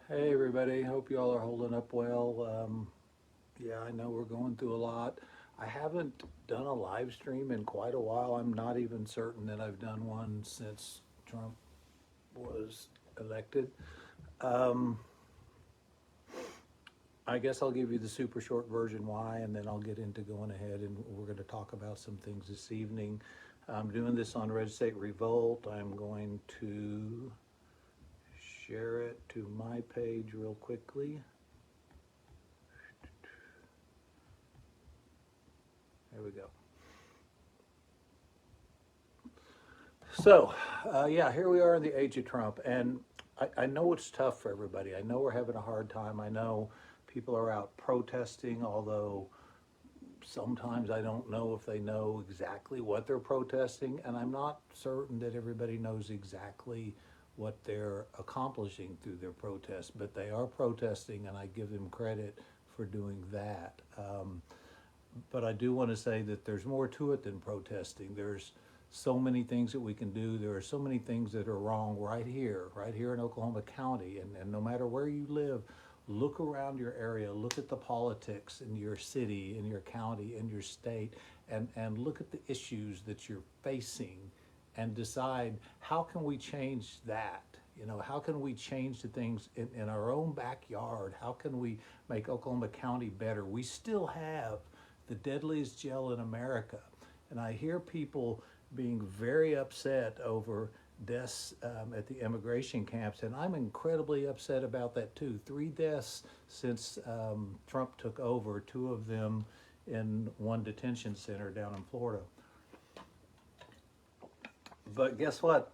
Hey everybody, hope you all are holding up well. Yeah, I know we're going through a lot. I haven't done a live stream in quite a while. I'm not even certain that I've done one since Trump was elected. Um, I guess I'll give you the super short version why, and then I'll get into going ahead and we're going to talk about some things this evening. I'm doing this on Red State Revolt. I'm going to share it to my page real quickly. There we go. So, yeah, here we are in the age of Trump, and I know it's tough for everybody. I know we're having a hard time. I know people are out protesting, although sometimes I don't know if they know exactly what they're protesting, and I'm not certain that everybody knows exactly what they're accomplishing through their protest, but they are protesting, and I give them credit for doing that. But I do want to say that there's more to it than protesting. There's so many things that we can do. There are so many things that are wrong right here in Oklahoma County. And no matter where you live, look around your area, look at the politics in your city, in your county, in your state, and look at the issues that you're facing and decide how can we change that? You know, how can we change the things in our own backyard? How can we make Oklahoma County better? We still have the deadliest jail in America. And I hear people being very upset over deaths at the immigration camps, and I'm incredibly upset about that too. 3 deaths since Trump took over, two of them in one detention center down in Florida. But guess what?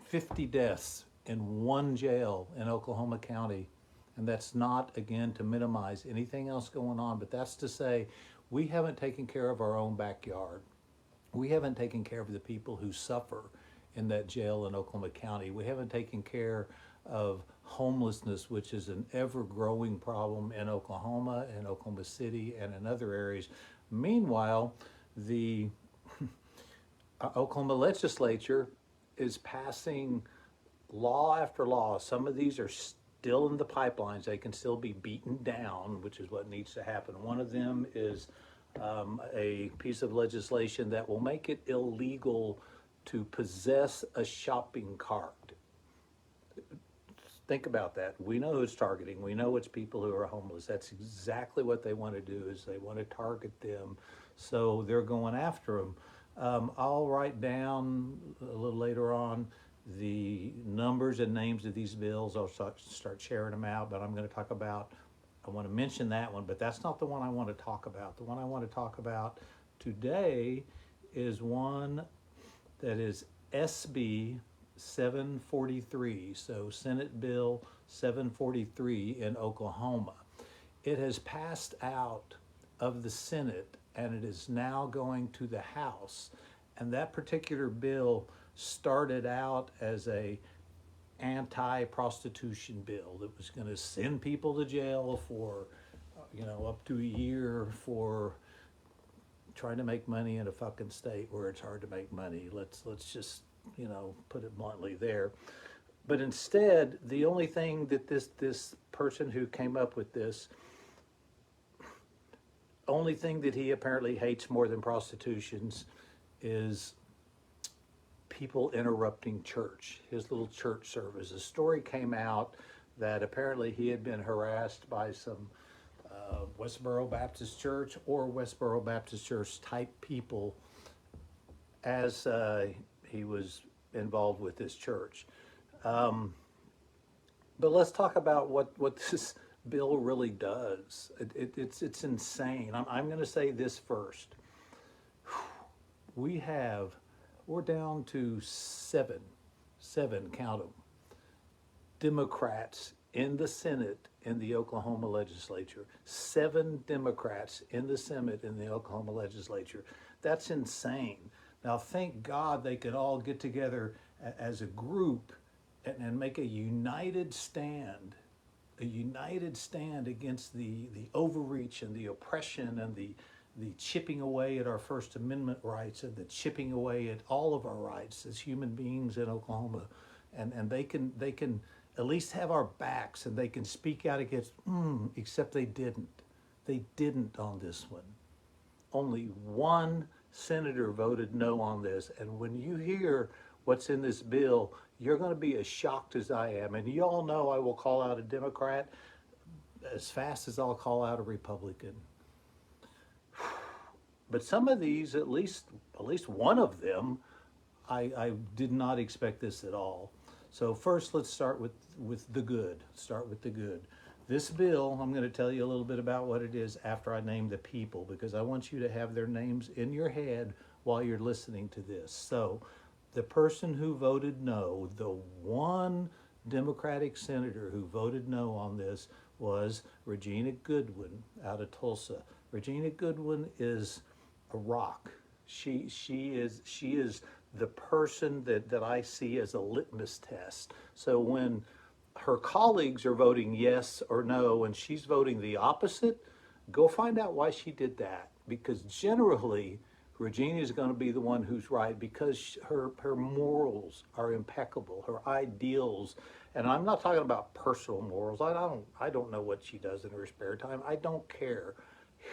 50 deaths in one jail in Oklahoma County. And that's not, again, to minimize anything else going on, but that's to say we haven't taken care of our own backyard. We haven't taken care of the people who suffer in that jail in Oklahoma County. We haven't taken care of homelessness, which is an ever growing problem in Oklahoma and Oklahoma City and in other areas. Meanwhile, the Oklahoma legislature is passing law after law. Some of these are still in the pipelines. They can still be beaten down, which is what needs to happen. One of them is a piece of legislation that will make it illegal to possess a shopping cart. Think about that. We know who it's targeting. We know it's people who are homeless. That's exactly what they want to do is they want to target them. So they're going after them. I'll write down a little later on the numbers and names of these bills. I'll start sharing them out, but I'm going to talk about, I want to mention that one, but that's not the one I want to talk about. The one I want to talk about today is one that is SB 743, so Senate Bill 743 in Oklahoma. It has passed out of the Senate and it is now going to the House. And that particular bill started out as a anti-prostitution bill that was going to send people to jail for, up to a year for trying to make money in a fucking state where it's hard to make money. Let's just put it bluntly there. But instead, the only thing that this person who came up with this, only thing that he apparently hates more than prostitutions is people interrupting church, his little church service. A story came out that apparently he had been harassed by some Westboro Baptist Church or Westboro Baptist Church type people as he was involved with this church. Um, but let's talk about what this bill really does. It's insane. I'm going to say this first. We have, we're down to seven, count them, Democrats in the Senate in the Oklahoma legislature. 7 Democrats in the Senate in the Oklahoma legislature. That's insane. Now, thank God they could all get together as a group and make a united stand against the overreach and the oppression and the chipping away at our First Amendment rights and the chipping away at all of our rights as human beings in Oklahoma. And they can at least have our backs and they can speak out against, except they didn't. They didn't on this one. Only one senator voted no on this. And when you hear what's in this bill, you're going to be as shocked as I am. And you all know I will call out a Democrat as fast as I'll call out a Republican. But some of these, at least one of them, I did not expect this at all. So first, let's start with the good. Start with the good. This bill, I'm going to tell you a little bit about what it is after I name the people, because I want you to have their names in your head while you're listening to this. So the person who voted no, the one Democratic senator who voted no on this was Regina Goodwin out of Tulsa. Regina Goodwin is a rock. She is the person that I see as a litmus test. So when her colleagues are voting yes or no and she's voting the opposite, go find out why she did that. Because generally, Regina is going to be the one who's right because her morals are impeccable, her ideals, and I'm not talking about personal morals. I don't know what she does in her spare time. I don't care.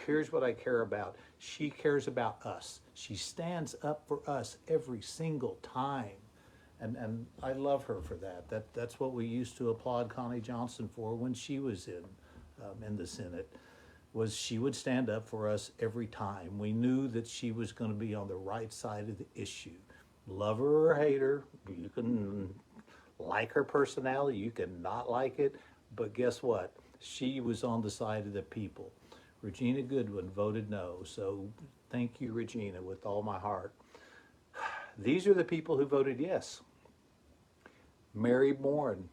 Here's what I care about. She cares about us. She stands up for us every single time. And I love her for that. That's what we used to applaud Connie Johnson for when she was in the Senate, was she would stand up for us every time. We knew that she was going to be on the right side of the issue. Love her or hate her, you can like her personality, you can not like it, but guess what? She was on the side of the people. Regina Goodwin voted no, so thank you, Regina, with all my heart. These are the people who voted yes. Mary Bourne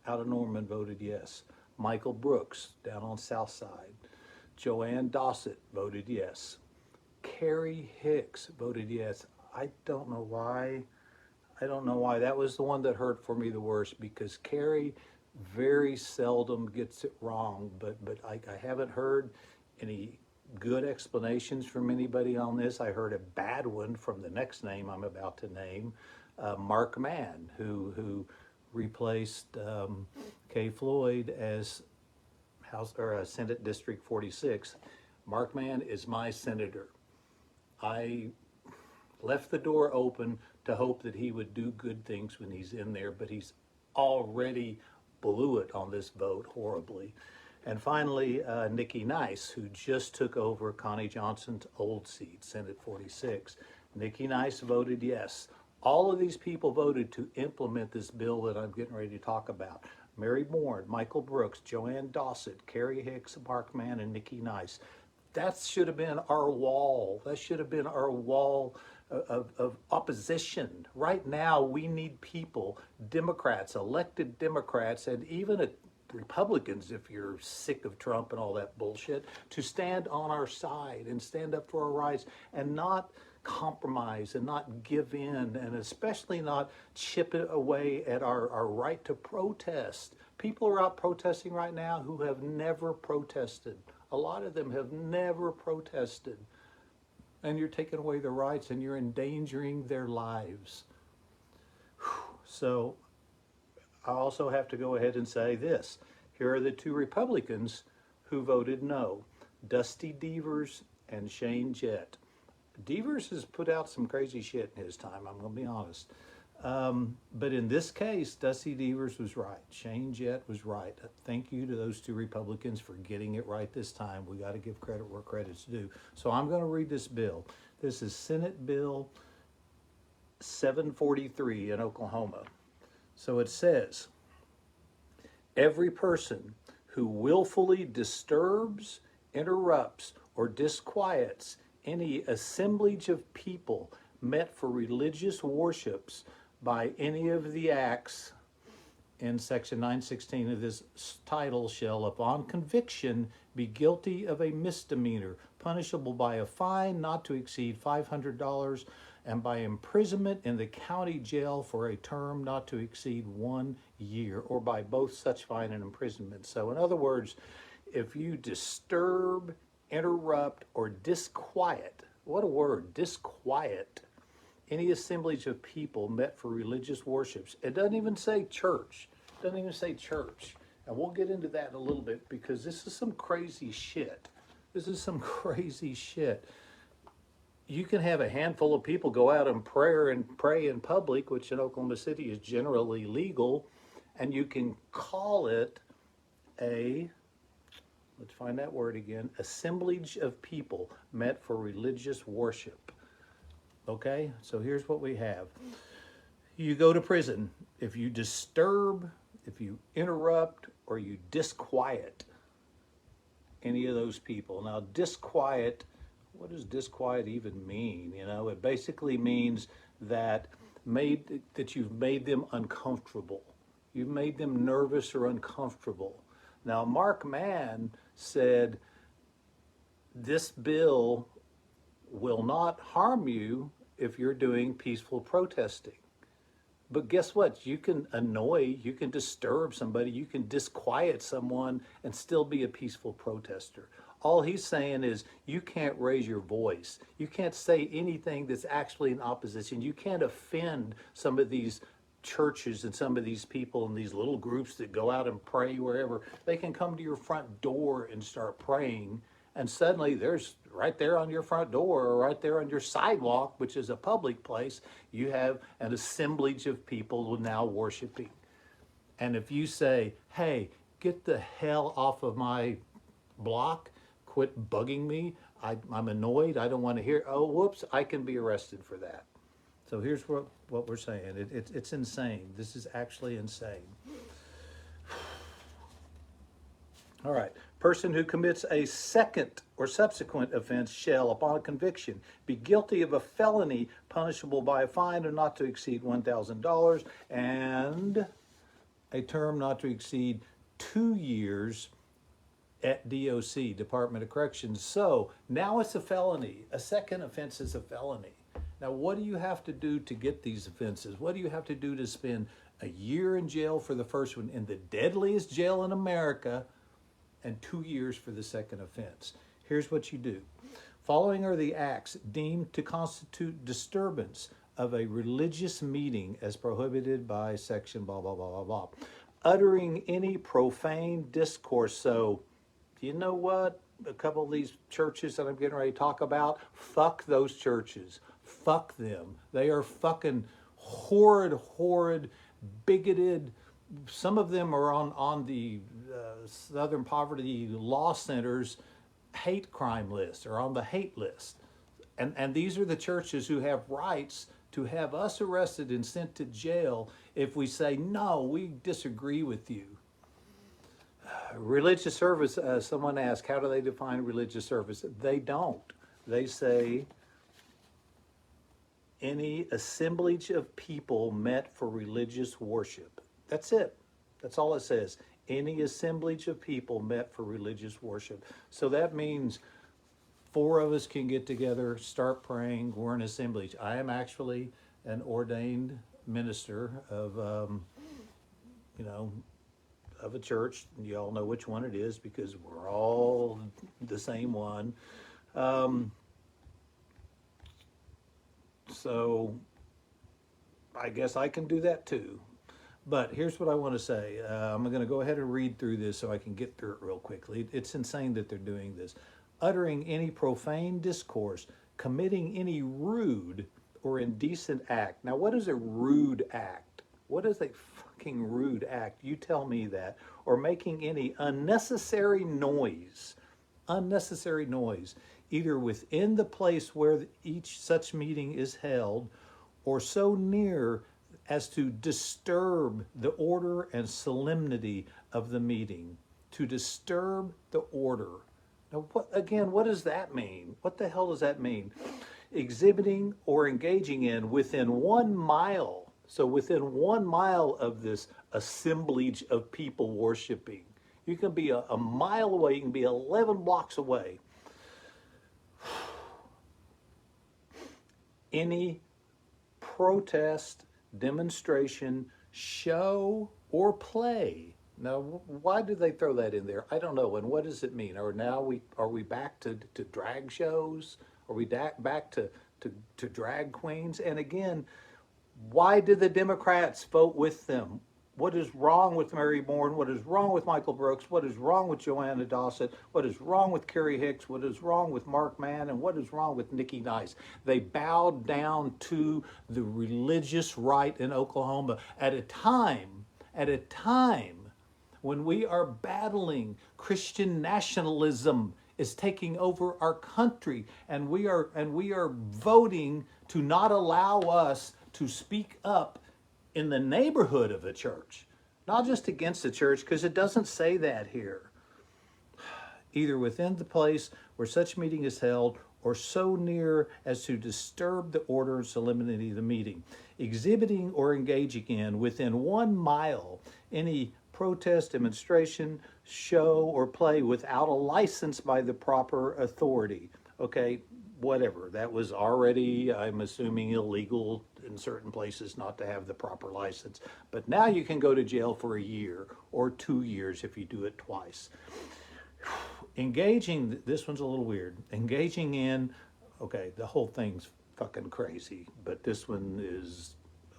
out of Norman voted yes. Michael Brooks down on South Side. Joanne Dossett voted yes. Carrie Hicks voted yes. I don't know why. That was the one that hurt for me the worst because Carrie very seldom gets it wrong, but I haven't heard any good explanations from anybody on this. I heard a bad one from the next name I'm about to name, Mark Mann, who replaced Kay Floyd as Senate District 46. Mark Mann is my senator. I left the door open to hope that he would do good things when he's in there, but he's already blew it on this vote horribly. And finally, Nikki Nice, who just took over Connie Johnson's old seat, Senate 46. Nikki Nice voted yes. All of these people voted to implement this bill that I'm getting ready to talk about. Mary Bourne, Michael Brooks, Joanne Dossett, Carrie Hicks, Mark Mann, and Nikki Nice. That should have been our wall. That should have been our wall of opposition. Right now, we need people, Democrats, elected Democrats, and even Republicans, if you're sick of Trump and all that bullshit, to stand on our side and stand up for our rights and not compromise and not give in, and especially not chip it away at our right to protest. People are out protesting right now who have never protested. A lot of them have never protested. And you're taking away their rights and you're endangering their lives. So I also have to go ahead and say this. Here are the two Republicans who voted no. Dusty Devers and Shane Jett. Devers has put out some crazy shit in his time, I'm going to be honest. But in this case, Dusty Devers was right. Shane Jett was right. Thank you to those two Republicans for getting it right this time. We got to give credit where credit's due. So I'm going to read this bill. This is Senate Bill 743 in Oklahoma. So it says, every person who willfully disturbs, interrupts, or disquiets any assemblage of people met for religious worships by any of the acts in section 916 of this title shall, upon conviction, be guilty of a misdemeanor, punishable by a fine not to exceed $500 and by imprisonment in the county jail for a term not to exceed 1 year, or by both such fine and imprisonment. So in other words, if you disturb, interrupt, or disquiet, what a word, disquiet, any assemblage of people met for religious worships. It doesn't even say church. Doesn't even say church. And we'll get into that in a little bit because this is some crazy shit. This is some crazy shit. You can have a handful of people go out and pray in public, which in Oklahoma City is generally legal, and you can call it a, let's find that word again, assemblage of people met for religious worship. Okay, so here's what we have. You go to prison if you disturb, if you interrupt, or you disquiet any of those people. Now, disquiet, what does disquiet even mean? You know, it basically means that you've made them uncomfortable. You've made them nervous or uncomfortable. Now, Mark Mann said this bill will not harm you if you're doing peaceful protesting. But guess what? You can annoy, you can disturb somebody, you can disquiet someone and still be a peaceful protester. All he's saying is you can't raise your voice. You can't say anything that's actually in opposition. You can't offend some of these churches and some of these people and these little groups that go out and pray wherever. They can come to your front door and start praying, and suddenly there's right there on your front door or right there on your sidewalk, which is a public place, you have an assemblage of people now worshiping. And if you say, hey, get the hell off of my block, quit bugging me, I'm annoyed, I don't want to hear, oh, whoops, I can be arrested for that. So here's what we're saying. It's insane. This is actually insane. All right. Person who commits a second or subsequent offense shall, upon conviction, be guilty of a felony punishable by a fine of not to exceed $1,000 and a term not to exceed 2 years at DOC, Department of Corrections. So now it's a felony. A second offense is a felony. Now, what do you have to do to get these offenses? What do you have to do to spend a year in jail for the first one, in the deadliest jail in America, and 2 years for the second offense? Here's what you do. Following are the acts deemed to constitute disturbance of a religious meeting as prohibited by section blah, blah, blah, blah, blah. Uttering any profane discourse. So, you know what? A couple of these churches that I'm getting ready to talk about, fuck those churches. Fuck them. They are fucking horrid, bigoted. Some of them are on the Southern Poverty Law Center's hate crime list, or on the hate list. And these are the churches who have rights to have us arrested and sent to jail if we say, no, we disagree with you. Religious service, someone asked, how do they define religious service? They don't. They say any assemblage of people met for religious worship. That's it. That's all it says. Any assemblage of people met for religious worship. So that means 4 of us can get together, start praying, we're an assemblage. I am actually an ordained minister of, of a church. You all know which one it is because we're all the same one. So I guess I can do that too. But here's what I want to say. I'm going to go ahead and read through this so I can get through it real quickly. It's insane that they're doing this. Uttering any profane discourse, committing any rude or indecent act. Now, what is a rude act? What is a fucking rude act? You tell me that. Or making any unnecessary noise, either within the place where each such meeting is held, or so near as to disturb the order and solemnity of the meeting. To disturb the order. Now, what does that mean? What the hell does that mean? Exhibiting or engaging in within 1 mile. So within 1 mile of this assemblage of people worshiping. You can be a mile away, you can be 11 blocks away. Any protest, demonstration, show, or play. Now, why do they throw that in there? I don't know. And what does it mean? Are we back to drag shows? Are we back to drag queens? And again, why did the Democrats vote with them? What is wrong with Mary Bourne? What is wrong with Michael Brooks? What is wrong with Joanna Dawson? What is wrong with Kerry Hicks? What is wrong with Mark Mann? And what is wrong with Nikki Nice? They bowed down to the religious right in Oklahoma at a time when we are battling Christian nationalism is taking over our country, and we are voting to not allow us to speak up in the neighborhood of the church, not just against the church, because it doesn't say that here. Either within the place where such meeting is held or so near as to disturb the order and solemnity of the meeting, exhibiting or engaging in within 1 mile any protest, demonstration, show, or play without a license by the proper authority. Okay, whatever. That was already, I'm assuming, illegal in certain places not to have the proper license. But now you can go to jail for a year or 2 years if you do it twice. Engaging, this one's a little weird. Engaging in, okay, the whole thing's fucking crazy, but this one is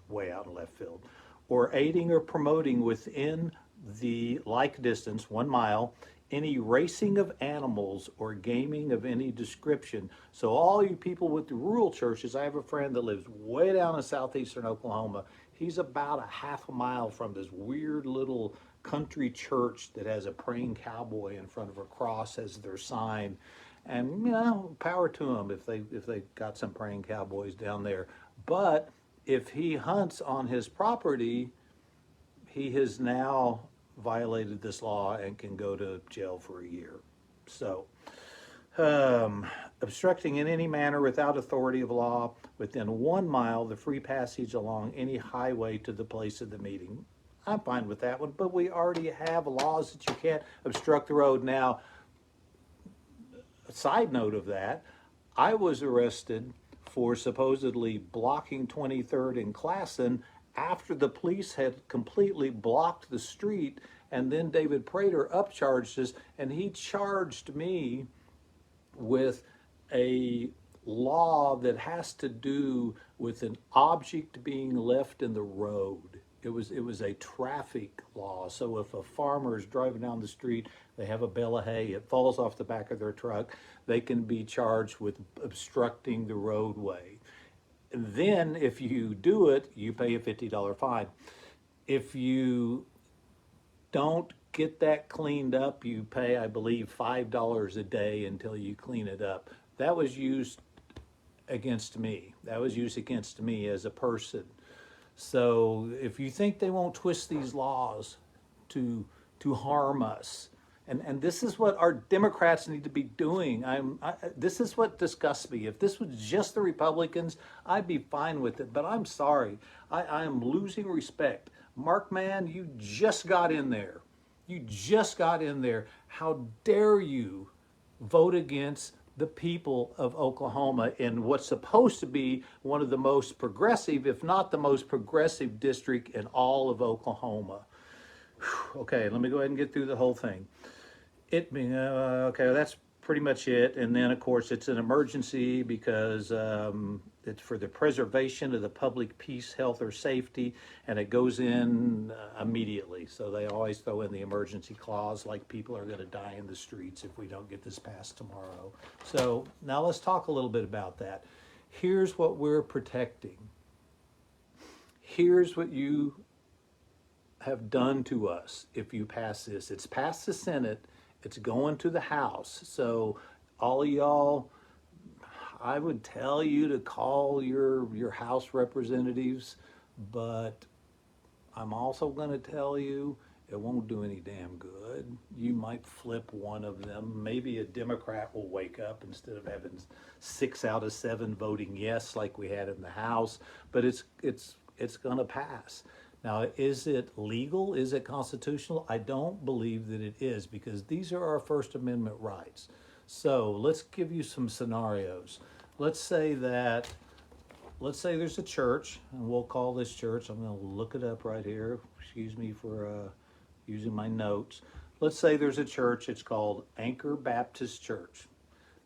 way out in left field. Or aiding or promoting within the like distance, 1 mile, any racing of animals or gaming of any description. So all you people with the rural churches, I have a friend that lives way down in southeastern Oklahoma. He's about a half a mile from this weird little country church that has a praying cowboy in front of a cross as their sign. And, you know, power to them if they got some praying cowboys down there. But if he hunts on his property, he has now violated this law and can go to jail for a year. So, obstructing in any manner without authority of law within 1 mile the free passage along any highway to the place of the meeting. I'm fine with that one, but we already have laws that you can't obstruct the road. Now, a side note of that, I was arrested for supposedly blocking 23rd in Classen after the police had completely blocked the street, and then David Prater upcharged us, and he charged me with a law that has to do with an object being left in the road. It was a traffic law. So if a farmer is driving down the street, they have a bale of hay, it falls off the back of their truck, they can be charged with obstructing the roadway. And then if you do it, you pay a $50 fine. If you don't get that cleaned up, you pay, I believe, $5 a day until you clean it up. That was used against me. That was used against me as a person. So if you think they won't twist these laws to harm us, and this is what our Democrats need to be doing. This is what disgusts me. If this was just the Republicans, I'd be fine with it. But I'm sorry, I am losing respect. Mark Mann, you just got in there. You just got in there. How dare you vote against the people of Oklahoma in what's supposed to be one of the most progressive, if not the most progressive district in all of Oklahoma. Okay, let me go ahead and get through the whole thing. Okay, that's pretty much it. And then, of course, it's an emergency because it's for the preservation of the public peace, health, or safety, and it goes in immediately. So they always throw in the emergency clause, like people are going to die in the streets if we don't get this passed tomorrow. So now let's talk a little bit about that. Here's what we're protecting. Here's what you have done to us if you pass this. It's passed the Senate. It's going to the House. So all of y'all, I would tell you to call your House representatives, but I'm also going to tell you it won't do any damn good. You might flip one of them. Maybe a Democrat will wake up instead of having 6 out of 7 voting yes like we had in the House, but it's going to pass. Now, is it legal? Is it constitutional? I don't believe that it is, because these are our First Amendment rights. So let's give you some scenarios. Let's say there's a church, and we'll call this church, I'm going to look it up right here. Excuse me for using my notes. Let's say there's a church, it's called Anchor Baptist Church.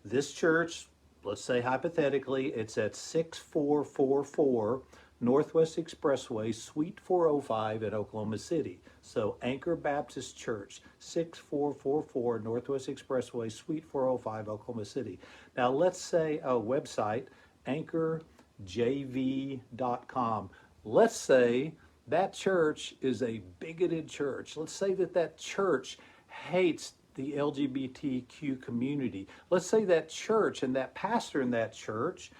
This church, let's say hypothetically, it's at 6444 Northwest Expressway, Suite 405 in Oklahoma City. So Anchor Baptist Church, 6444 Northwest Expressway, Suite 405, Oklahoma City. Now let's say a website, anchorjv.com. Let's say that church is a bigoted church. Let's say that church hates the LGBTQ community. Let's say that church and that pastor in that church,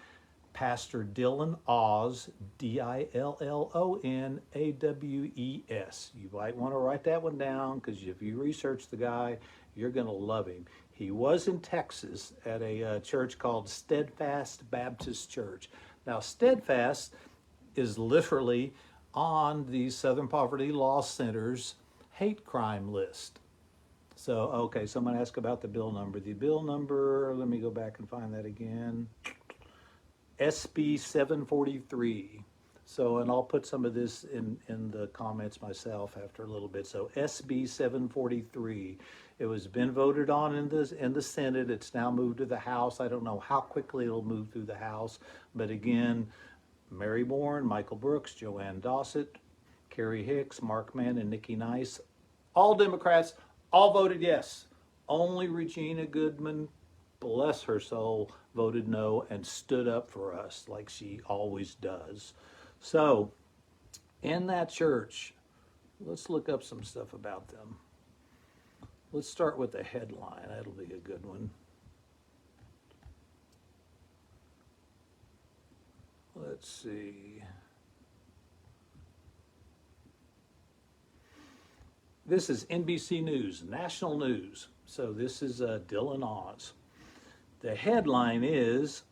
Pastor Dylan Oz, Dillonawes. You might want to write that one down, because if you research the guy, you're going to love him. He was in Texas at a church called Steadfast Baptist Church. Now, Steadfast is literally on the Southern Poverty Law Center's hate crime list. So, okay, someone asked about the bill number. The bill number, let me go back and find that again. SB 743. So, and I'll put some of this in the comments myself after a little bit. So, SB 743. It was been voted on in the Senate. It's now moved to the House. I don't know how quickly it'll move through the House, but again, Mary Bourne, Michael Brooks, Joanne Dossett, Kerry Hicks, Mark Mann, and Nikki Nice, all Democrats, all voted yes. Only Regina Goodman, bless her soul, voted no and stood up for us like she always does. So, in that church, let's look up some stuff about them. Let's start with the headline. That'll be a good one. Let's see. This is NBC News, national news. So this is Dylan Oz. The headline is,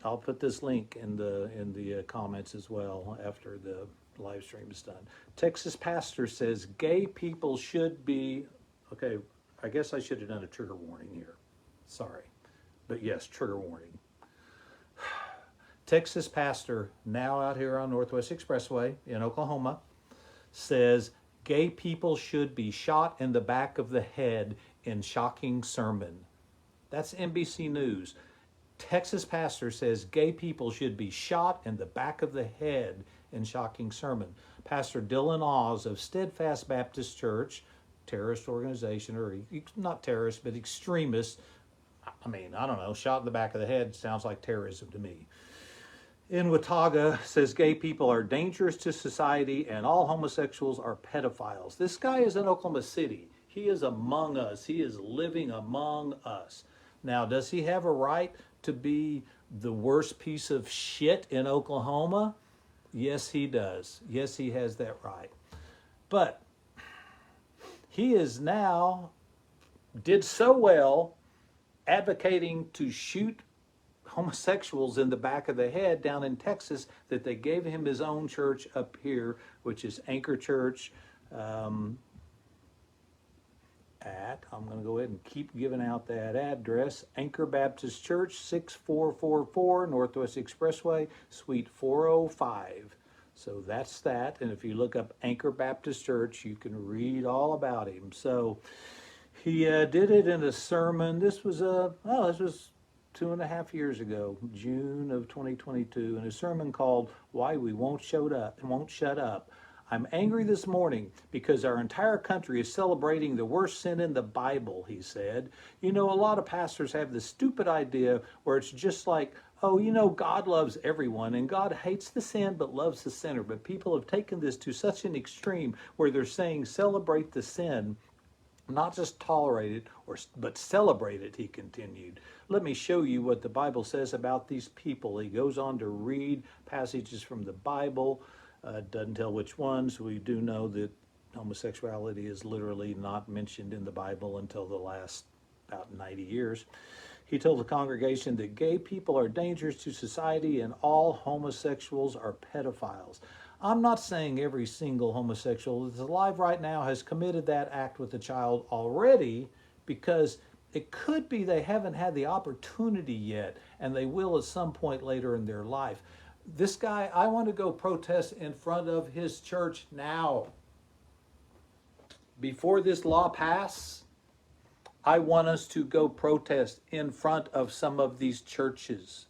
I'll put this link in the comments as well after the live stream is done. Texas pastor says gay people should be, okay, I guess I should have done a trigger warning here. Sorry. But yes, trigger warning. Texas pastor, now out here on Northwest Expressway in Oklahoma, says gay people should be shot in the back of the head in shocking sermon. That's NBC News. Texas pastor says gay people should be shot in the back of the head in shocking sermon. Pastor Dylan Oz of Steadfast Baptist Church, terrorist organization, or not terrorist, but extremist. I mean, I don't know, shot in the back of the head sounds like terrorism to me. In Watauga, says gay people are dangerous to society and all homosexuals are pedophiles. This guy is in Oklahoma City. He is among us. He is living among us. Now, does he have a right to be the worst piece of shit in Oklahoma? Yes, he does. Yes, he has that right. But he is now, did so well advocating to shoot homosexuals in the back of the head down in Texas that they gave him his own church up here, which is Anchor Church I'm going to go ahead and keep giving out that address, Anchor Baptist Church, 6444 Northwest Expressway, Suite 405. So that's that. And if you look up Anchor Baptist Church, you can read all about him. So he did it in a sermon. This was 2.5 years ago, June of 2022, in a sermon called "Why We Won't Shut Up." I'm angry this morning because our entire country is celebrating the worst sin in the Bible, he said. You know, a lot of pastors have this stupid idea where it's just like, oh, you know, God loves everyone and God hates the sin but loves the sinner. But people have taken this to such an extreme where they're saying celebrate the sin, not just tolerate it, but celebrate it, he continued. Let me show you what the Bible says about these people. He goes on to read passages from the Bible. Doesn't tell which ones. We do know that homosexuality is literally not mentioned in the Bible until the last about 90 years. He told the congregation that gay people are dangerous to society and all homosexuals are pedophiles. I'm not saying every single homosexual that's alive right now has committed that act with a child already, because it could be they haven't had the opportunity yet and they will at some point later in their life. This guy, I want to go protest in front of his church now. Before this law passes, I want us to go protest in front of some of these churches.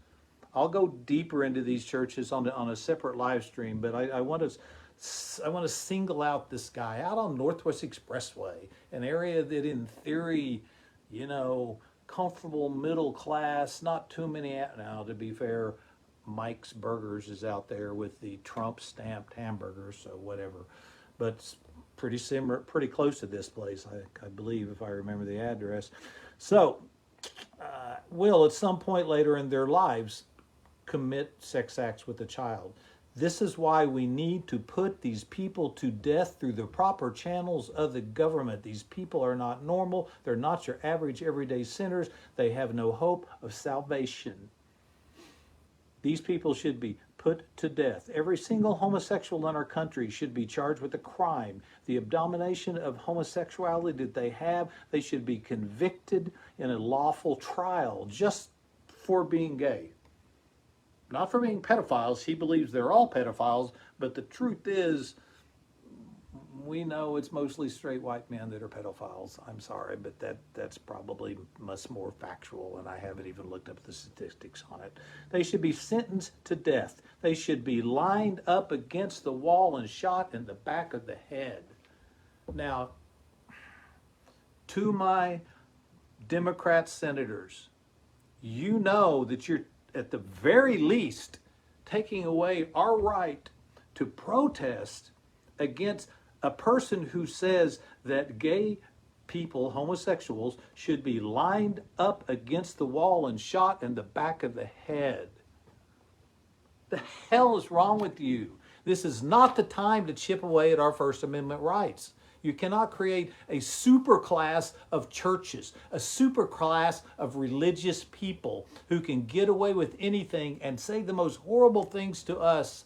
I'll go deeper into these churches on a separate live stream, but I want to single out this guy out on Northwest Expressway, an area that in theory, you know, comfortable middle class, not too many. Now, to be fair, Mike's Burgers is out there with the Trump stamped hamburgers, so whatever. But it's pretty similar, pretty close to this place, I believe, if I remember the address. So, will at some point later in their lives commit sex acts with a child. This is why we need to put these people to death through the proper channels of the government. These people are not normal. They're not your average everyday sinners. They have no hope of salvation. These people should be put to death. Every single homosexual in our country should be charged with a crime. The abomination of homosexuality that they have, they should be convicted in a lawful trial just for being gay. Not for being pedophiles. He believes they're all pedophiles, but the truth is, we know it's mostly straight white men that are pedophiles. I'm sorry, but that's probably much more factual, and I haven't even looked up the statistics on it. They should be sentenced to death. They should be lined up against the wall and shot in the back of the head. Now, to my Democrat senators, you know that you're at the very least taking away our right to protest against a person who says that gay people, homosexuals, should be lined up against the wall and shot in the back of the head. The hell is wrong with you? This is not the time to chip away at our First Amendment rights. You cannot create a super class of churches, a super class of religious people who can get away with anything and say the most horrible things to us.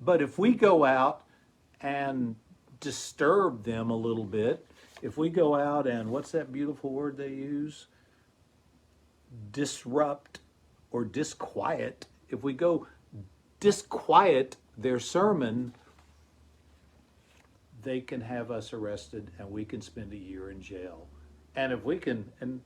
But if we go out and disturb them a little bit, if we go out and, what's that beautiful word they use? Disrupt or disquiet. If we go disquiet their sermon, they can have us arrested and we can spend a year in jail. And if we can, and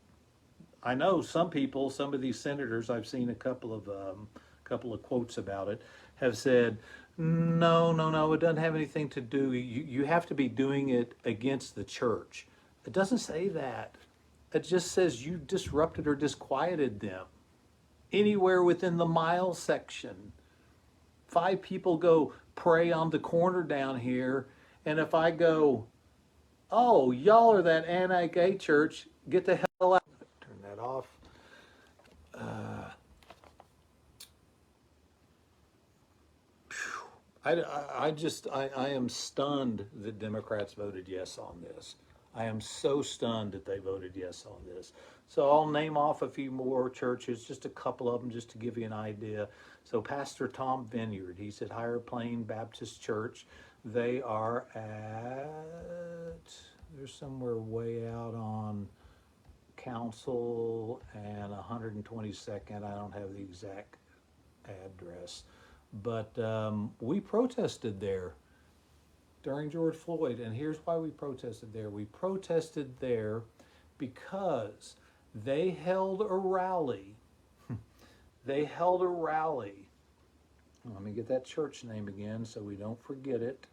I know some people, some of these senators, I've seen a couple of quotes about it, have said, no, it doesn't have anything to do, you have to be doing it against the church. It doesn't say that. It just says you disrupted or disquieted them. Anywhere within the mile section. 5 people go pray on the corner down here, and if I go, oh, y'all are that anti-gay church, get the hell out. Turn that off. I am stunned that Democrats voted yes on this. I am so stunned that they voted yes on this. So I'll name off a few more churches, just a couple of them, just to give you an idea. So Pastor Tom Vineyard, he's at Higher Plain Baptist Church. They are at, they're somewhere way out on Council and 122nd. I don't have the exact address. But we protested there during George Floyd, and here's why we protested there. We protested there because they held a rally. They held a rally. Let me get that church name again so we don't forget it.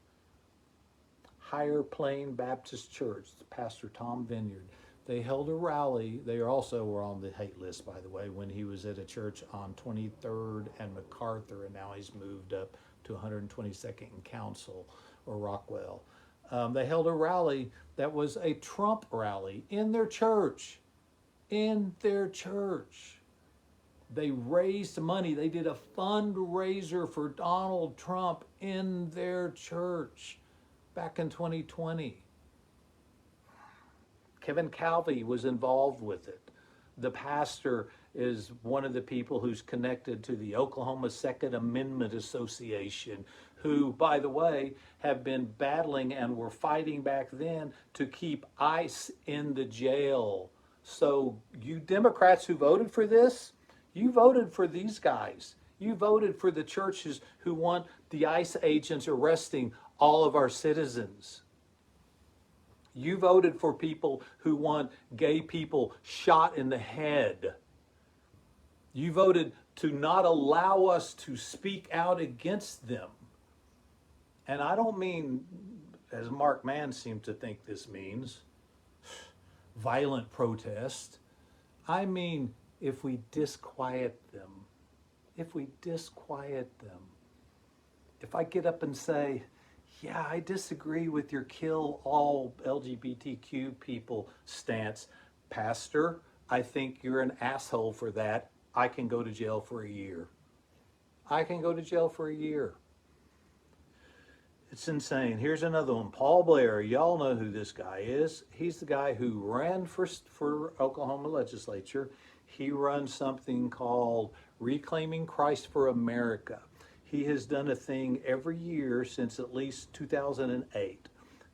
Higher Plain Baptist Church, Pastor Tom Vineyard. They held a rally. They also were on the hate list, by the way, when he was at a church on 23rd and MacArthur, and now he's moved up to 122nd and Council, or Rockwell. They held a rally that was a Trump rally in their church. In their church. They raised money. They did a fundraiser for Donald Trump in their church back in 2020. Kevin Calvey was involved with it. The pastor is one of the people who's connected to the Oklahoma Second Amendment Association, who, by the way, have been battling and were fighting back then to keep ICE in the jail. So you Democrats who voted for this, you voted for these guys. You voted for the churches who want the ICE agents arresting all of our citizens. You voted for people who want gay people shot in the head. You voted to not allow us to speak out against them. And I don't mean, as Mark Mann seemed to think this means, violent protest. I mean, if we disquiet them, if we disquiet them, if I get up and say, yeah, I disagree with your kill all LGBTQ people stance, Pastor, I think you're an asshole for that. I can go to jail for a year. I can go to jail for a year. It's insane. Here's another one. Paul Blair. Y'all know who this guy is. He's the guy who ran for Oklahoma legislature. He runs something called Reclaiming Christ for America. He has done a thing every year since at least 2008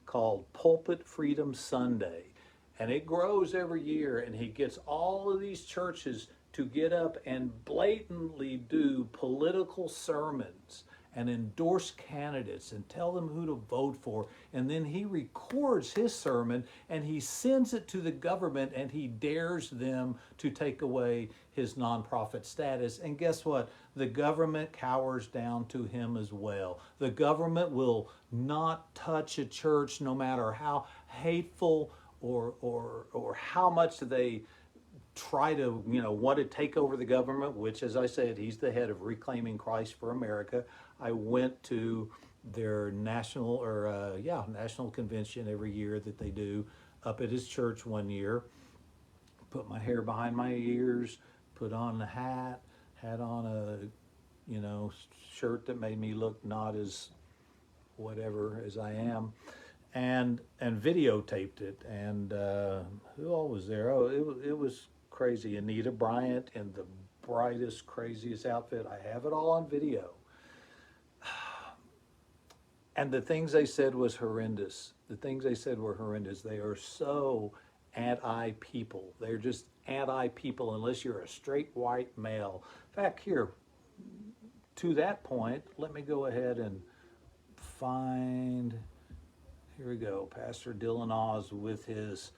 called Pulpit Freedom Sunday. And it grows every year, and he gets all of these churches to get up and blatantly do political sermons and endorse candidates and tell them who to vote for. And then he records his sermon and he sends it to the government and he dares them to take away his nonprofit status. And guess what? The government cowers down to him as well. The government will not touch a church no matter how hateful or how much they try to, want to take over the government, which, as I said, he's the head of Reclaiming Christ for America. I went to their national convention every year that they do up at his church one year. Put my hair behind my ears, put on a hat, had on a, shirt that made me look not as whatever as I am, and videotaped it. And who all was there? Oh, it was crazy. Anita Bryant in the brightest, craziest outfit. I have it all on video. And the things they said was horrendous. The things they said were horrendous. They are so anti-people. They're just anti-people unless you're a straight white male. In fact, here, to that point, let me go ahead and find, here we go, Pastor Dylan Oz with his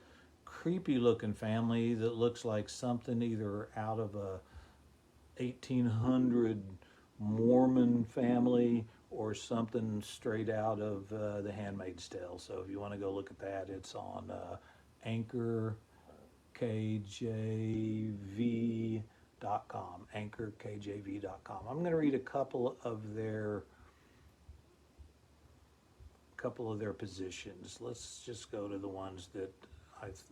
creepy looking family that looks like something either out of a 1800 Mormon family or something straight out of The Handmaid's Tale. So if you want to go look at that, it's on anchorkjv.com, anchorkjv.com. I'm going to read a couple of their positions. Let's just go to the ones that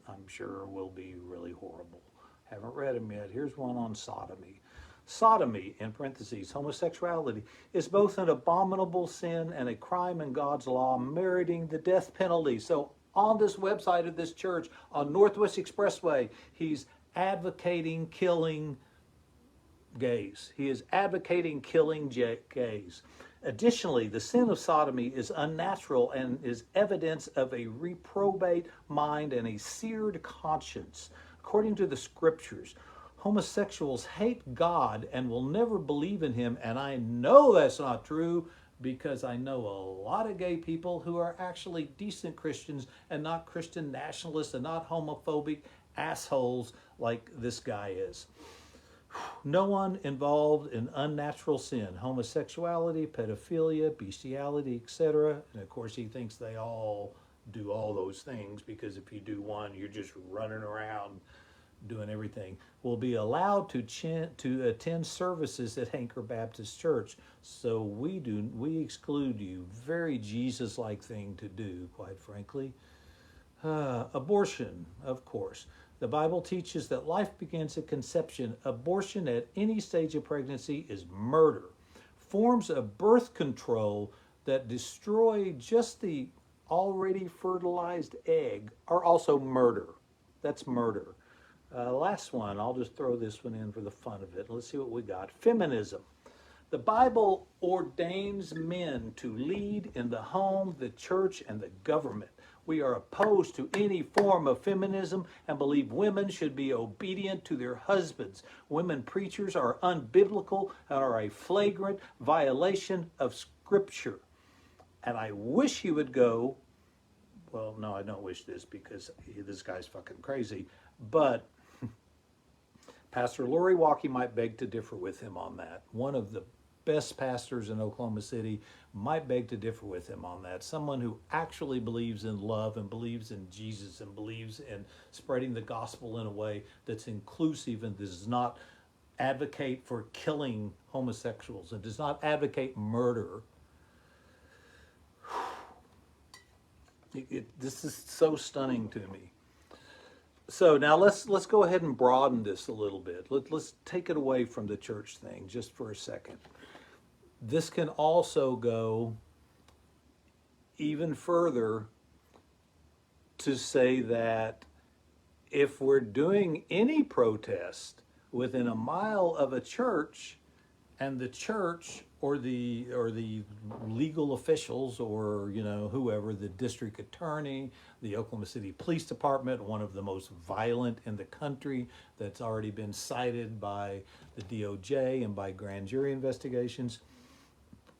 I'm sure will be really horrible. Haven't read them yet. Here's one on sodomy. Sodomy, in parentheses, homosexuality, is both an abominable sin and a crime in God's law, meriting the death penalty. So on this website of this church, on Northwest Expressway, he's advocating killing gays. He is advocating killing gays. Additionally, the sin of sodomy is unnatural and is evidence of a reprobate mind and a seared conscience. According to the scriptures, homosexuals hate God and will never believe in him, and I know that's not true because I know a lot of gay people who are actually decent Christians and not Christian nationalists and not homophobic assholes like this guy is. No one involved in unnatural sin, homosexuality, pedophilia, bestiality, etc. And of course he thinks they all do all those things because if you do one, you're just running around doing everything, will be allowed to attend services at Anchor Baptist Church. So we exclude you. Very Jesus-like thing to do, quite frankly. Abortion, of course. The Bible teaches that life begins at conception. Abortion at any stage of pregnancy is murder. Forms of birth control that destroy just the already fertilized egg are also murder. That's murder. Last one, I'll just throw this one in for the fun of it. Let's see what we got. Feminism. The Bible ordains men to lead in the home, the church, and the government. We are opposed to any form of feminism and believe women should be obedient to their husbands. Women preachers are unbiblical and are a flagrant violation of Scripture. And I wish he would go, well, no, I don't wish this because this guy's fucking crazy, but Pastor Lori Walkie might beg to differ with him on that. One of the best pastors in Oklahoma City might beg to differ with him on that. Someone who actually believes in love and believes in Jesus and believes in spreading the gospel in a way that's inclusive and does not advocate for killing homosexuals and does not advocate murder. This is so stunning to me. So now let's go ahead and broaden this a little bit. Let's take it away from the church thing just for a second. This can also go even further to say that if we're doing any protest within a mile of a church, and the church or the legal officials or whoever, the district attorney, the Oklahoma City Police Department, one of the most violent in the country that's already been cited by the DOJ and by grand jury investigations,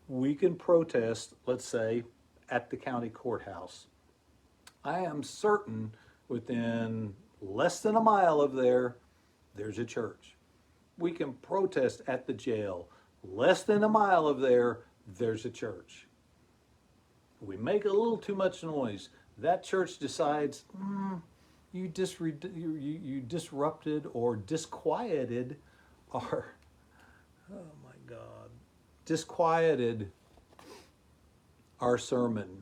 we can protest, let's say, at the county courthouse. I am certain within less than a mile of there's a church. We can protest at the jail. Less than a mile of there's a church. We make a little too much noise. That church decides, you disrupted or disquieted our, oh my God, disquieted our sermon.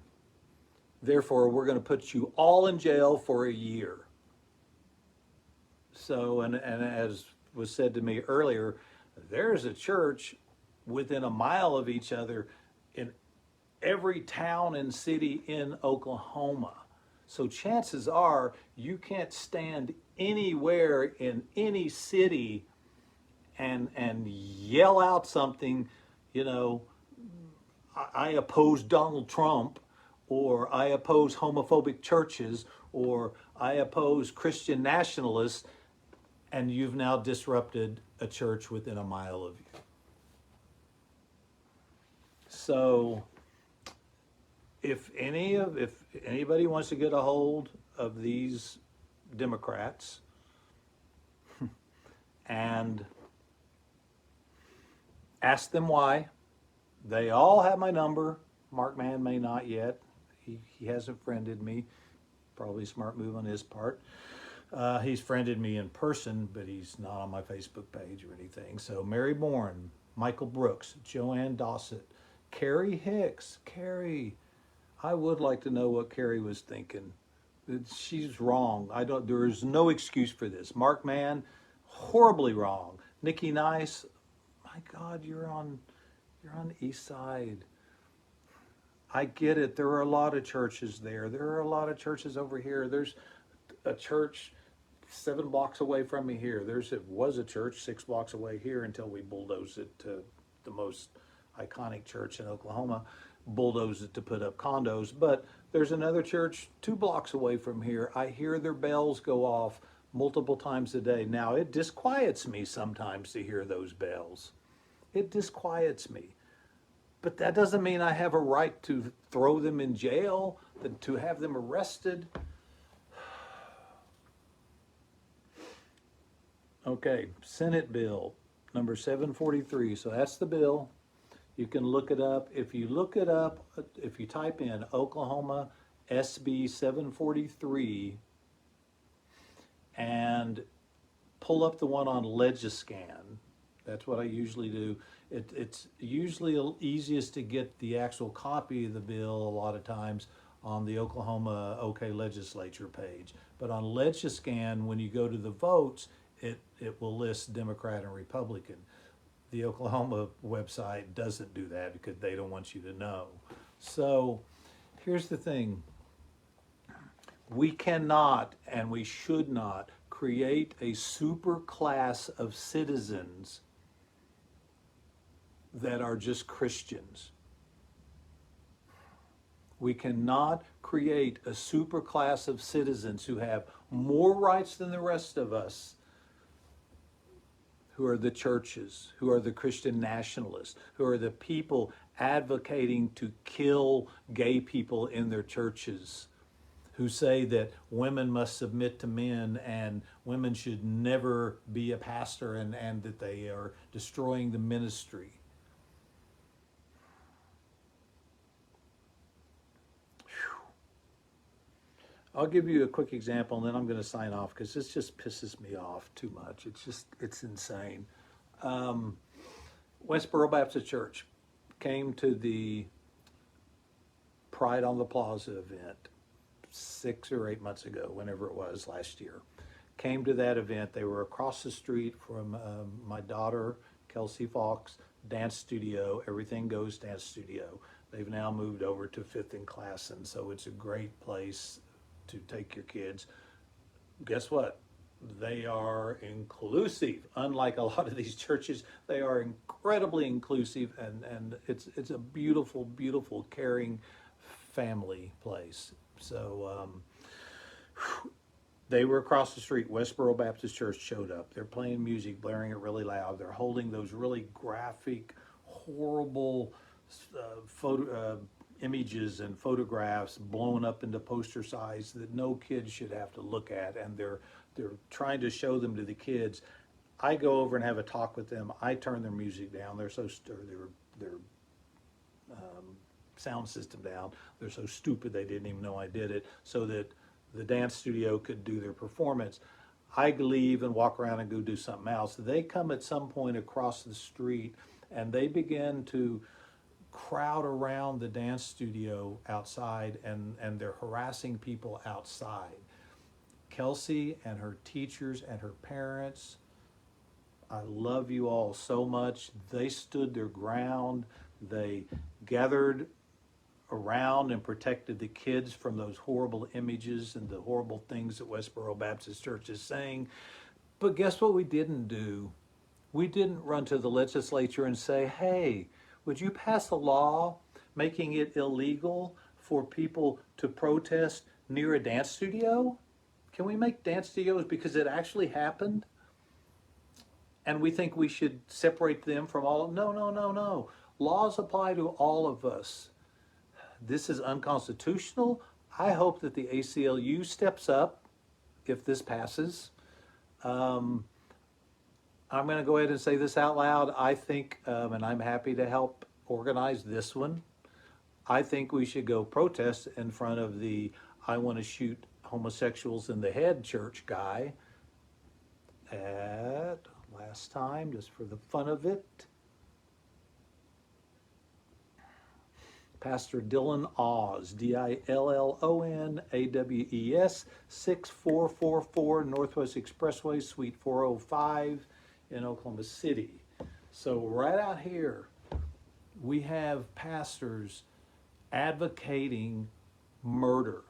Therefore, we're going to put you all in jail for a year. So, and as was said to me earlier, there's a church within a mile of each other in every town and city in Oklahoma. So chances are you can't stand anywhere in any city and yell out something, I oppose Donald Trump, or I oppose homophobic churches, or I oppose Christian nationalists, and you've now disrupted a church within a mile of you. So if anybody wants to get a hold of these Democrats and ask them why, they all have my number. Mark Mann may not yet. He hasn't friended me. Probably a smart move on his part. He's friended me in person, but he's not on my Facebook page or anything. So Mary Bourne, Michael Brooks, Joanne Dossett, Carrie Hicks. Carrie, I would like to know what Carrie was thinking. She's wrong. There is no excuse for this. Mark Mann, horribly wrong. Nikki Nice, my God, you're on the east side. I get it. There are a lot of churches there. There are a lot of churches over here. There's a church 7 blocks away from me here. It was a church 6 blocks away here until we bulldozed it to the most iconic church in Oklahoma, bulldozed it to put up condos. But there's another church 2 blocks away from here. I hear their bells go off multiple times a day. Now, it disquiets me sometimes to hear those bells. It disquiets me. But that doesn't mean I have a right to throw them in jail, to have them arrested. Okay, Senate bill number 743. So that's the bill. You can look it up. If you type in Oklahoma SB 743 and pull up the one on Legiscan, that's what I usually do. It's usually easiest to get the actual copy of the bill a lot of times on the Oklahoma OK Legislature page. But on Legiscan, when you go to the votes, it will list Democrat and Republican. The Oklahoma website doesn't do that because they don't want you to know. So here's the thing. We cannot and we should not create a super class of citizens that are just Christians. We cannot create a super class of citizens who have more rights than the rest of us, who are the churches, who are the Christian nationalists, who are the people advocating to kill gay people in their churches. who say that women must submit to men and women should never be a pastor, and that they are destroying the ministry. I'll give you a quick example and then I'm going to sign off because this just pisses me off too much. It's insane. Westboro Baptist Church came to the Pride on the Plaza event 6 or 8 months ago, whenever it was last year. Came to that event. They were across the street from my daughter, Kelsey Fox, dance studio, Everything Goes dance studio. They've now moved over to Fifth and Classen, so it's a great place to take your kids. Guess what? They are inclusive. Unlike a lot of these churches, they are incredibly inclusive, and it's a beautiful, beautiful, caring family place. So they were across the street. Westboro Baptist Church showed up. They're playing music, blaring it really loud. They're holding those really graphic, horrible images and photographs blown up into poster size that no kid should have to look at, and they're trying to show them to the kids. I go over and have a talk with them. I turn their music down. They're so their sound system down. They're so stupid they didn't even know I did it, so that the dance studio could do their performance. I leave and walk around and go do something else. They come at some point across the street and they begin to crowd around the dance studio outside, and they're harassing people outside. Kelsey and her teachers and her parents, I love you all so much. They stood their ground. They gathered around and protected the kids from those horrible images and the horrible things that Westboro Baptist Church is saying. But guess what we didn't do? We didn't run to the legislature and say, hey, would you pass a law making it illegal for people to protest near a dance studio? Can we make dance studios, because it actually happened? And we think we should separate them from all? No, no, no, no. Laws apply to all of us. This is unconstitutional. I hope that the ACLU steps up if this passes. I'm going to go ahead and say this out loud. I think, and I'm happy to help organize this one, I think we should go protest in front of the I want to shoot homosexuals in the head church guy at, last time, just for the fun of it, Pastor Dylan Awes, Dillon Awes, 6444 Northwest Expressway, Suite 405 in Oklahoma City. So right out here, we have pastors advocating murder,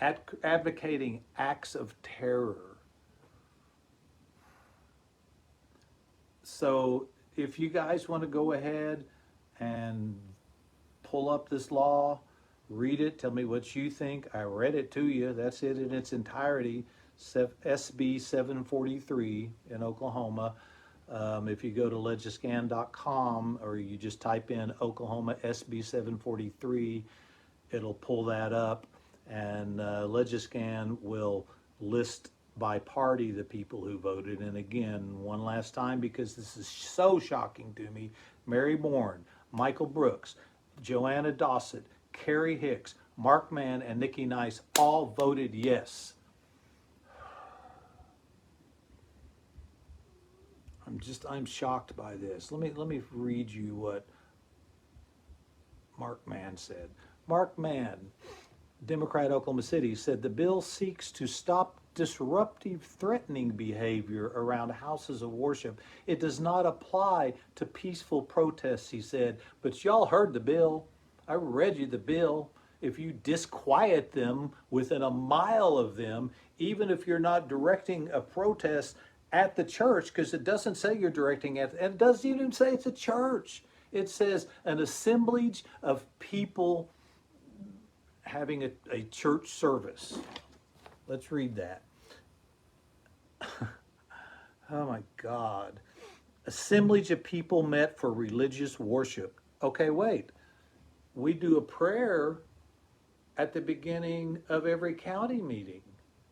advocating acts of terror. So if you guys want to go ahead and pull up this law, read it, tell me what you think. I read it to you. That's it in its entirety. SB 743 in Oklahoma. If you go to legiscan.com or you just type in Oklahoma SB 743, it'll pull that up, and Legiscan will list by party the people who voted. And again, one last time, because this is so shocking to me, Mary Bourne, Michael Brooks, Joanna Dossett, Carrie Hicks, Mark Mann, and Nikki Nice all voted yes. I'm shocked by this. Let me read you what Mark Mann said. Mark Mann, Democrat, Oklahoma City, said the bill seeks to stop disruptive, threatening behavior around houses of worship. It does not apply to peaceful protests, he said. But y'all heard the bill. I read you the bill. If you disquiet them within a mile of them, even if you're not directing a protest at the church, because it doesn't say you're directing at, and it doesn't even say it's a church. It says an assemblage of people having a church service. Let's read that. Oh my God. Assemblage of people met for religious worship. Okay, wait. We do a prayer at the beginning of every county meeting.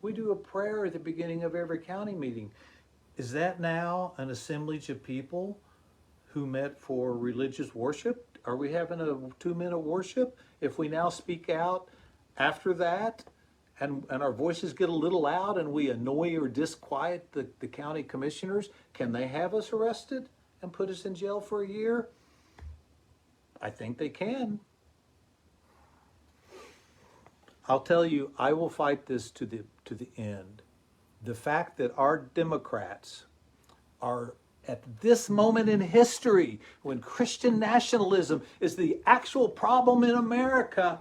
We do a prayer at the beginning of every county meeting. Is that now an assemblage of people who met for religious worship? Are we having a 2-minute worship? If we now speak out after that and our voices get a little loud and we annoy or disquiet the county commissioners, can they have us arrested and put us in jail for a year? I think they can. I'll tell you, I will fight this to the end. The fact that our Democrats are at this moment in history, when Christian nationalism is the actual problem in America,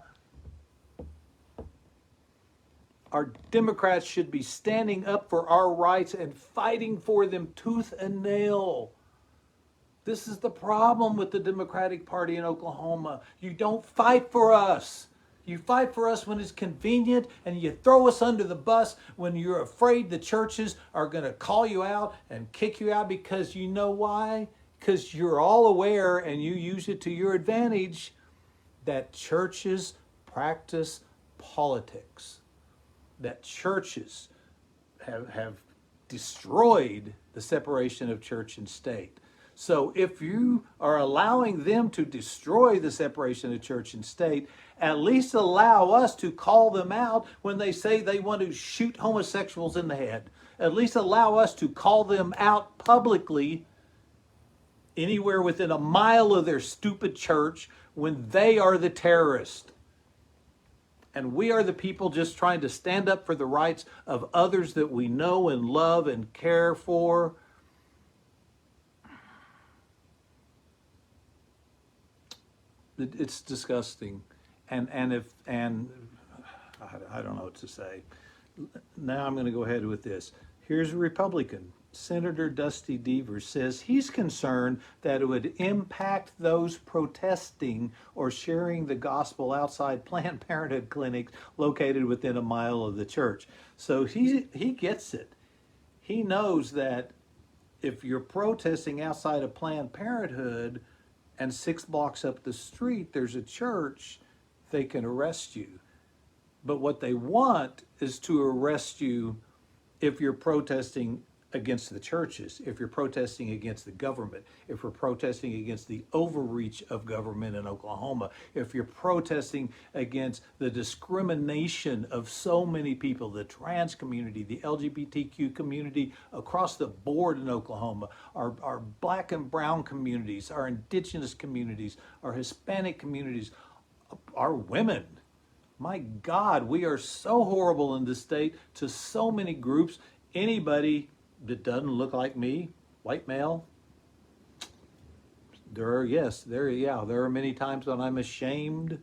our Democrats should be standing up for our rights and fighting for them tooth and nail. This is the problem with the Democratic Party in Oklahoma. You don't fight for us. You fight for us when it's convenient, and you throw us under the bus when you're afraid the churches are going to call you out and kick you out, because you know why? Because you're all aware, and you use it to your advantage, that churches practice politics, that churches have destroyed the separation of church and state. So if you are allowing them to destroy the separation of church and state, at least allow us to call them out when they say they want to shoot homosexuals in the head. At least allow us to call them out publicly anywhere within a mile of their stupid church when they are the terrorist. And we are the people just trying to stand up for the rights of others that we know and love and care for. It's disgusting, and I don't know what to say. Now I'm going to go ahead with this. Here's a Republican. Senator Dusty Devers says he's concerned that it would impact those protesting or sharing the gospel outside Planned Parenthood clinics located within a mile of the church. So he gets it. He knows that if you're protesting outside of Planned Parenthood, and 6 blocks up the street there's a church, they can arrest you. But what they want is to arrest you if you're protesting against the churches, if you're protesting against the government, if you're protesting against the overreach of government in Oklahoma, if you're protesting against the discrimination of so many people, the trans community, the LGBTQ community across the board in Oklahoma, our black and brown communities, our indigenous communities, our Hispanic communities, our women. My God, we are so horrible in this state to so many groups. Anybody that doesn't look like me, white male, there are many times when I'm ashamed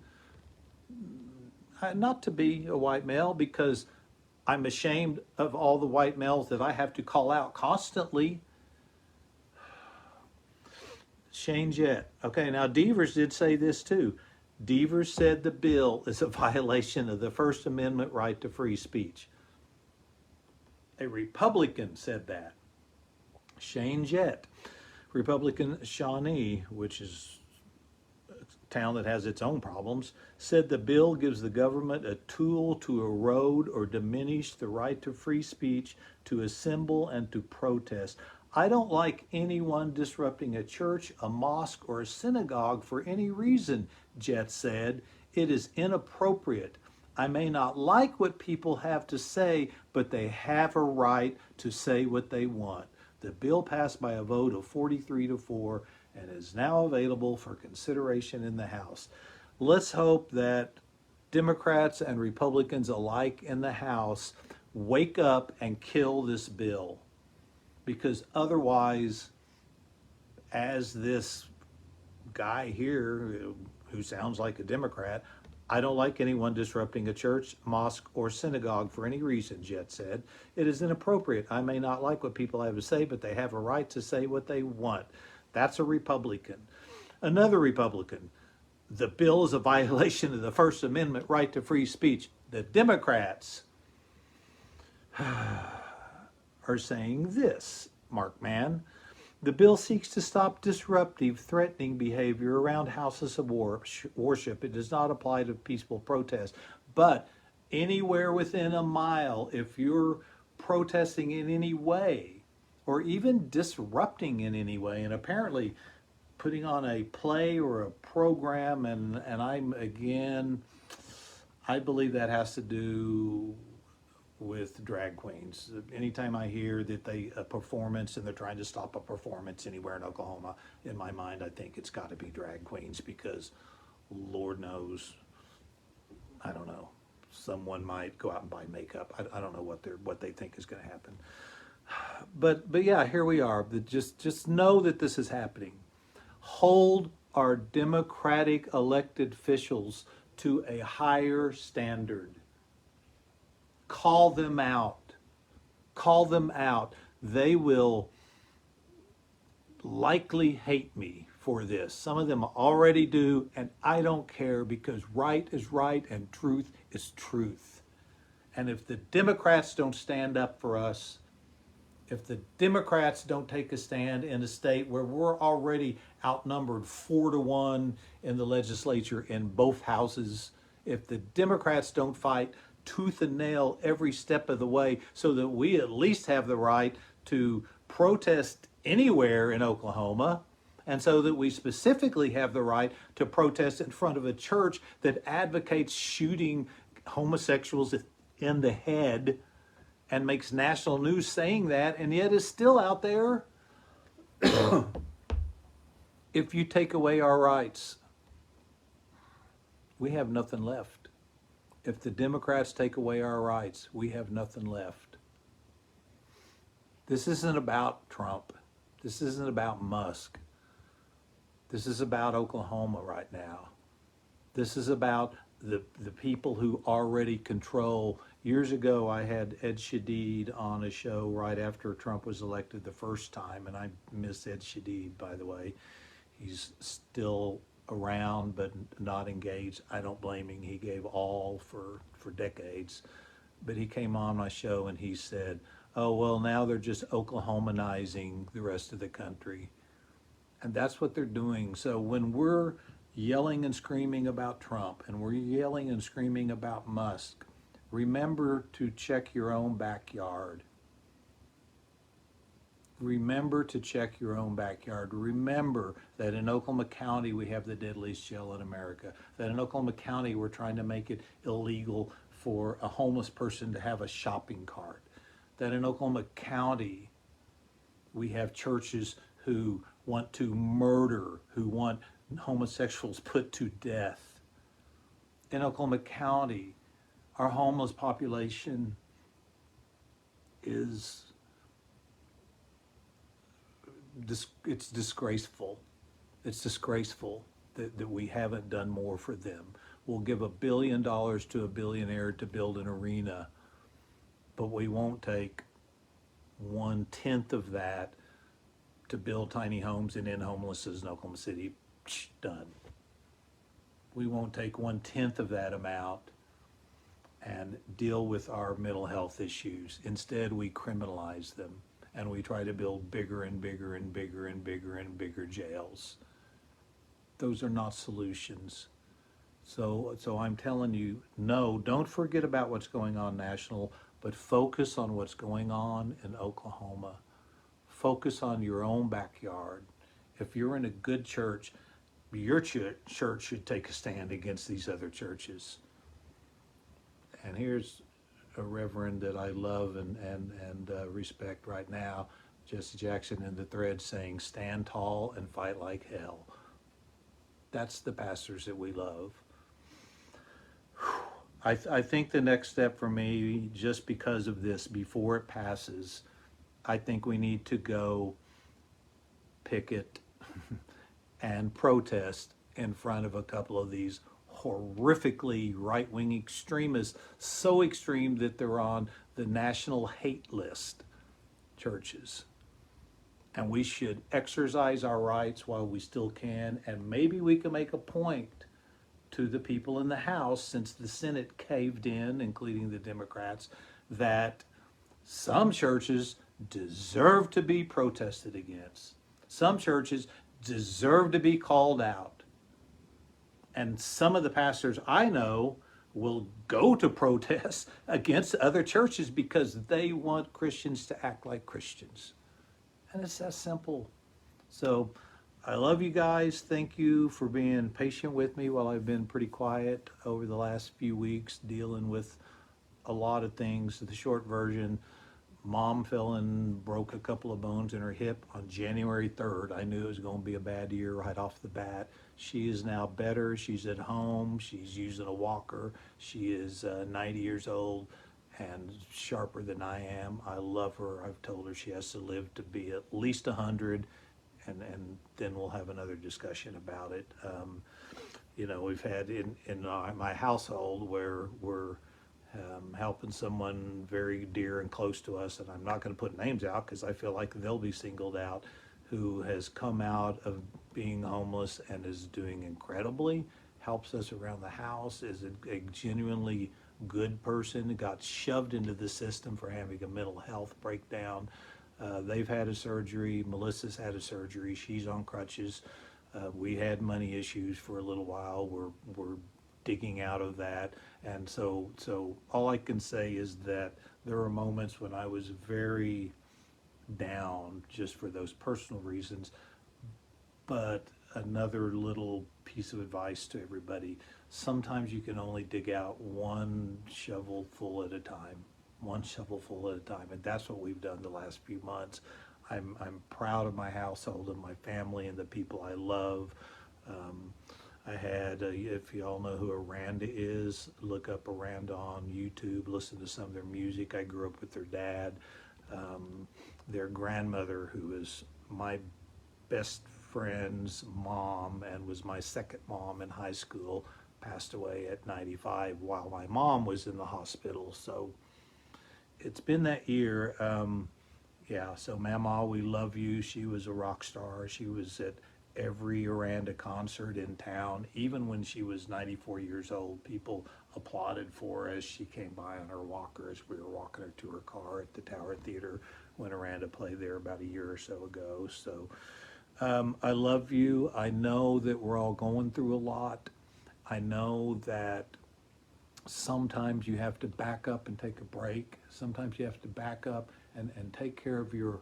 not to be a white male, because I'm ashamed of all the white males that I have to call out constantly. Shane Jett. Okay, now Devers did say this too. Devers said the bill is a violation of the First Amendment right to free speech. A Republican said that. Shane Jett, Republican Shawnee, which is a town that has its own problems, said the bill gives the government a tool to erode or diminish the right to free speech, to assemble and to protest. I don't like anyone disrupting a church, a mosque, or a synagogue for any reason, Jett said. It is inappropriate. I may not like what people have to say, but they have a right to say what they want. The bill passed by a vote of 43-4 and is now available for consideration in the House. Let's hope that Democrats and Republicans alike in the House wake up and kill this bill, because otherwise, as this guy here who sounds like a Democrat, I don't like anyone disrupting a church, mosque, or synagogue for any reason, Jett said. It is inappropriate. I may not like what people have to say, but they have a right to say what they want. That's a Republican. Another Republican. The bill is a violation of the First Amendment right to free speech. The Democrats are saying this, Mark Mann. The bill seeks to stop disruptive, threatening behavior around houses of worship. It does not apply to peaceful protest. But anywhere within a mile, if you're protesting in any way, or even disrupting in any way, and apparently putting on a play or a program, and I believe that has to do with drag queens. Anytime I hear that a performance and they're trying to stop a performance anywhere in Oklahoma, in my mind, I think it's got to be drag queens because Lord knows, I don't know, someone might go out and buy makeup. I don't know what they think is going to happen. But yeah, here we are. Just know that this is happening. Hold our democratic elected officials to a higher standard. Call them out. Call them out. They will likely hate me for this. Some of them already do, and I don't care because right is right and truth is truth. And if the Democrats don't stand up for us, if the Democrats don't take a stand in a state where we're already outnumbered 4-1 in the legislature in both houses, if the Democrats don't fight tooth and nail every step of the way so that we at least have the right to protest anywhere in Oklahoma, and so that we specifically have the right to protest in front of a church that advocates shooting homosexuals in the head and makes national news saying that, and yet is still out there. If you take away our rights, we have nothing left. If the Democrats take away our rights, we have nothing left. This isn't about Trump. This isn't about Musk. This is about Oklahoma right now. This is about the people who already control. Years ago, I had Ed Shadid on a show right after Trump was elected the first time, and I miss Ed Shadid, by the way. He's still around, but not engaged. I don't blame him. He gave all for decades. But he came on my show and he said, oh, well, now they're just Oklahomanizing the rest of the country. And that's what they're doing. So when we're yelling and screaming about Trump and we're yelling and screaming about Musk, remember to check your own backyard. Remember to check your own backyard. Remember that in Oklahoma County we have the deadliest jail in America. That in Oklahoma County we're trying to make it illegal for a homeless person to have a shopping cart. That in Oklahoma County we have churches who want to murder, who want homosexuals put to death. In Oklahoma County, our homeless population is, it's disgraceful. It's disgraceful that we haven't done more for them. We'll give $1 billion to a billionaire to build an arena, but we won't take 1/10 of that to build tiny homes and end homelessness in Oklahoma City. Done. We won't take 1/10 of that amount and deal with our mental health issues. Instead, we criminalize them and we try to build bigger and bigger and bigger and bigger and bigger jails. Those are not solutions. So I'm telling you, no, don't forget about what's going on national, but focus on what's going on in Oklahoma. Focus on your own backyard. If you're in a good church, your church should take a stand against these other churches. And here's a reverend that I love and respect right now, Jesse Jackson in the Thread, saying, stand tall and fight like hell. That's the pastors that we love. I think the next step for me, just because of this, before it passes, I think we need to go picket and protest in front of a couple of these horrifically right-wing extremists, so extreme that they're on the national hate list churches. And we should exercise our rights while we still can, and maybe we can make a point to the people in the House, since the Senate caved in, including the Democrats, that some churches deserve to be protested against. Some churches deserve to be called out. And some of the pastors I know will go to protests against other churches because they want Christians to act like Christians. And it's that simple. So I love you guys. Thank you for being patient with me while I've been pretty quiet over the last few weeks dealing with a lot of things. The short version, Mom fell and broke a couple of bones in her hip on January 3rd. I knew it was going to be a bad year right off the bat. She is now better. She's at home. She's using a walker. She is 90 years old and sharper than I am. I love her. I've told her she has to live to be at least 100, and then we'll have another discussion about it. You know, we've had in my household where we're helping someone very dear and close to us, and I'm not going to put names out because I feel like they'll be singled out, who has come out of being homeless and is doing incredibly, helps us around the house, is a genuinely good person, got shoved into the system for having a mental health breakdown. They've had a surgery. Melissa's had a surgery. She's on crutches. We had money issues for a little while. We're digging out of that. And so all I can say is that there are moments when I was very down just for those personal reasons. But another little piece of advice to everybody, sometimes you can only dig out one shovelful at a time, one shovelful at a time. And that's what we've done the last few months. I'm proud of my household and my family and the people I love. I had, if you all know who Aranda is, look up Aranda on YouTube, listen to some of their music. I grew up with their dad. Their grandmother, who is my best friend's mom and was my second mom in high school, passed away at 95 while my mom was in the hospital. So it's been that year. Yeah, so Mama, we love you. She was a rock star. She was at every Aranda concert in town. Even when she was 94 years old, people applauded for her as she came by on her walker as we were walking her to her car at the Tower Theater when Aranda played there about a year or so ago. So I love you. I know that we're all going through a lot. I know that sometimes you have to back up and take a break. Sometimes you have to back up and take care of your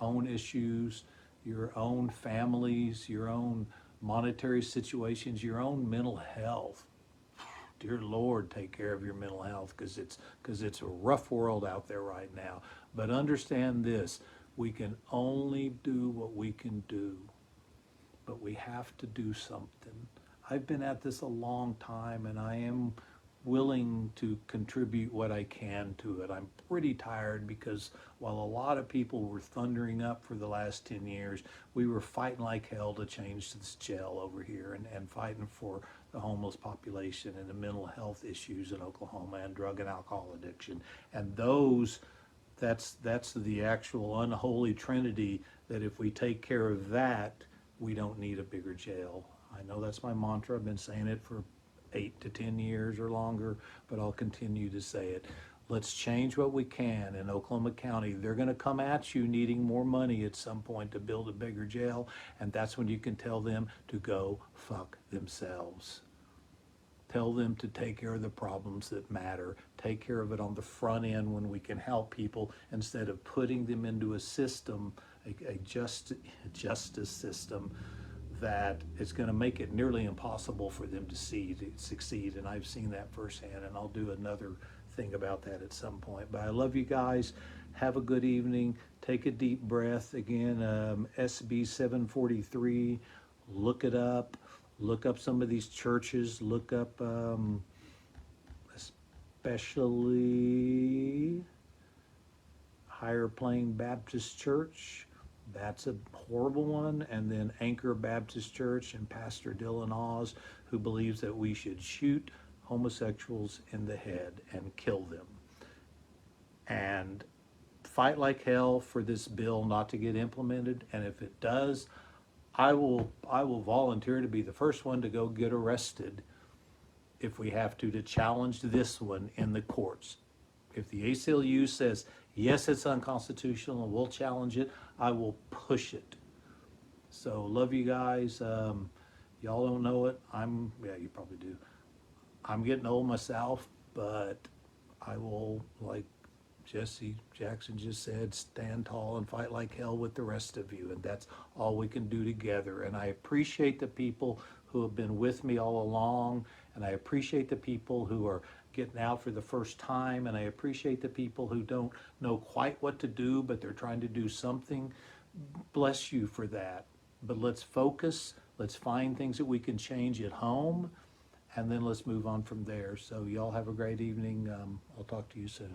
own issues, your own families, your own monetary situations, your own mental health. Dear Lord, take care of your mental health because it's a rough world out there right now. But understand this, we can only do what we can do, but we have to do something. I've been at this a long time and I am willing to contribute what I can to it. I'm pretty tired because while a lot of people were thundering up for the last 10 years, we were fighting like hell to change this jail over here and fighting for the homeless population and the mental health issues in Oklahoma and drug and alcohol addiction. And that's the actual unholy trinity that if we take care of that, we don't need a bigger jail. I know that's my mantra. I've been saying it for 8 to 10 years or longer, but I'll continue to say it. Let's change what we can in Oklahoma County. They're going to come at you needing more money at some point to build a bigger jail, and that's when you can tell them to go fuck themselves. Tell them to take care of the problems that matter. Take care of it on the front end when we can help people instead of putting them into a system, a justice system that is going to make it nearly impossible for them to succeed. And I've seen that firsthand, and I'll do another thing about that at some point. But I love you guys. Have a good evening. Take a deep breath. Again, SB 743, look it up. Look up some of these churches. Look up especially Higher Plain Baptist Church. That's a horrible one. And then Anchor Baptist Church and Pastor Dylan Oz, who believes that we should shoot homosexuals in the head and kill them. And fight like hell for this bill not to get implemented. And if it does, I will volunteer to be the first one to go get arrested if we have to challenge this one in the courts. If the ACLU says, yes, it's unconstitutional and we'll challenge it, I will push it. So love you guys. Y'all don't know it. Yeah, you probably do. I'm getting old myself, but I will, like Jesse Jackson just said, stand tall and fight like hell with the rest of you. And that's all we can do together. And I appreciate the people who have been with me all along. And I appreciate the people who are getting out for the first time. And I appreciate the people who don't know quite what to do, but they're trying to do something. Bless you for that. But let's focus. Let's find things that we can change at home. And then let's move on from there. So y'all have a great evening. I'll talk to you soon.